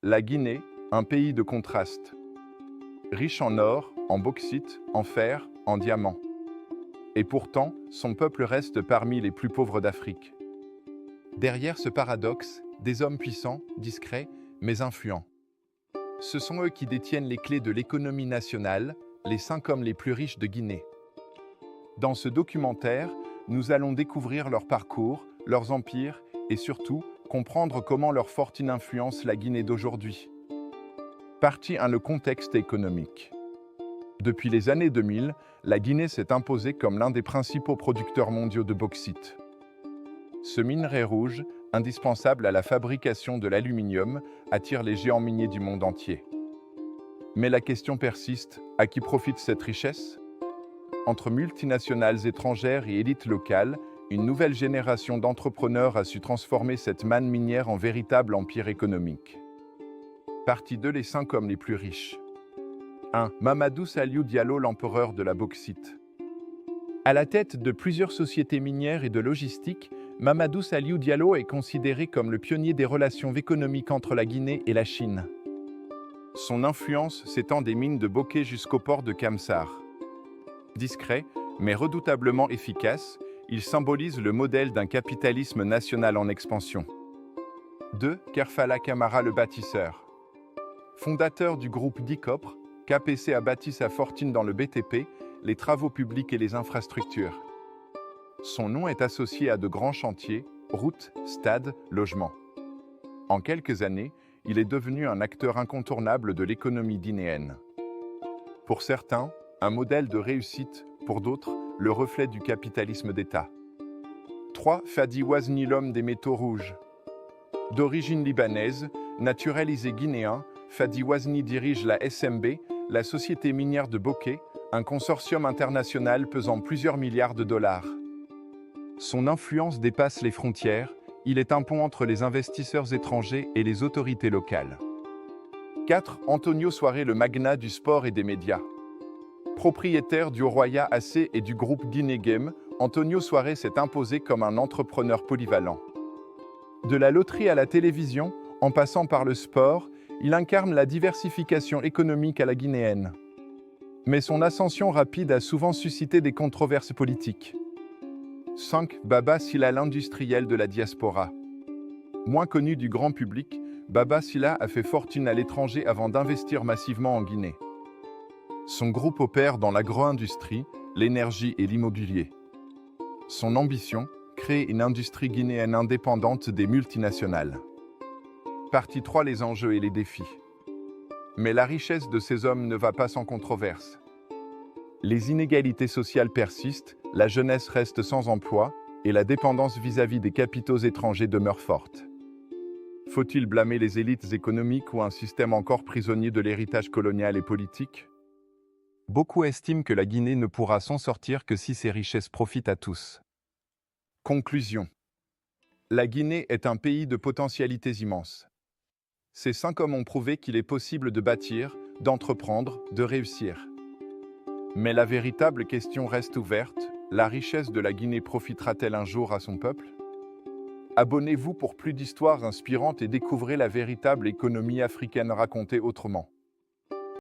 La Guinée, un pays de contrastes. Riche en or, en bauxite, en fer, en diamants. Et pourtant, son peuple reste parmi les plus pauvres d'Afrique. Derrière ce paradoxe, des hommes puissants, discrets, mais influents. Ce sont eux qui détiennent les clés de l'économie nationale, les 5 hommes les plus riches de Guinée. Dans ce documentaire, nous allons découvrir leur parcours, leurs empires et surtout comprendre comment leur fortune influence la Guinée d'aujourd'hui. Partie 1. Le contexte économique. Depuis les années 2000, la Guinée s'est imposée comme l'un des principaux producteurs mondiaux de bauxite. Ce minerai rouge, indispensable à la fabrication de l'aluminium, attire les géants miniers du monde entier. Mais la question persiste, à qui profite cette richesse ? Entre multinationales étrangères et élites locales, une nouvelle génération d'entrepreneurs a su transformer cette manne minière en véritable empire économique. Partie 2. Les 5 hommes les plus riches. 1. Mamadou Saliou Diallo, l'empereur de la bauxite. À la tête de plusieurs sociétés minières et de logistique, Mamadou Saliou Diallo est considéré comme le pionnier des relations économiques entre la Guinée et la Chine. Son influence s'étend des mines de Bokeh jusqu'au port de Kamsar. Discret, mais redoutablement efficace, il symbolise le modèle d'un capitalisme national en expansion. 2. Kerfala Camara, le bâtisseur. Fondateur du groupe Dicopre, KPC a bâti sa fortune dans le BTP, les travaux publics et les infrastructures. Son nom est associé à de grands chantiers, routes, stades, logements. En quelques années, il est devenu un acteur incontournable de l'économie guinéenne. Pour certains, un modèle de réussite, pour d'autres, le reflet du capitalisme d'État. 3. Fadi Wazni, l'homme des métaux rouges. D'origine libanaise, naturalisé guinéen, Fadi Wazni dirige la SMB, la société minière de Bokeh, un consortium international pesant plusieurs milliards de dollars. Son influence dépasse les frontières, il est un pont entre les investisseurs étrangers et les autorités locales. 4. Antonio Soare, le magnat du sport et des médias. Propriétaire du Roya AC et du groupe Guinée Game, Antonio Soare s'est imposé comme un entrepreneur polyvalent. De la loterie à la télévision, en passant par le sport, il incarne la diversification économique à la guinéenne. Mais son ascension rapide a souvent suscité des controverses politiques. 5. Baba Silla, l'industriel de la diaspora. Moins connu du grand public, Baba Silla a fait fortune à l'étranger avant d'investir massivement en Guinée. Son groupe opère dans l'agro-industrie, l'énergie et l'immobilier. Son ambition, créer une industrie guinéenne indépendante des multinationales. Partie 3. Les enjeux et les défis. Mais la richesse de ces hommes ne va pas sans controverse. Les inégalités sociales persistent, la jeunesse reste sans emploi et la dépendance vis-à-vis des capitaux étrangers demeure forte. Faut-il blâmer les élites économiques ou un système encore prisonnier de l'héritage colonial et politique ? Beaucoup estiment que la Guinée ne pourra s'en sortir que si ses richesses profitent à tous. Conclusion. La Guinée est un pays de potentialités immenses. Ces 5 hommes ont prouvé qu'il est possible de bâtir, d'entreprendre, de réussir. Mais la véritable question reste ouverte, la richesse de la Guinée profitera-t-elle un jour à son peuple ? Abonnez-vous pour plus d'histoires inspirantes et découvrez la véritable économie africaine racontée autrement.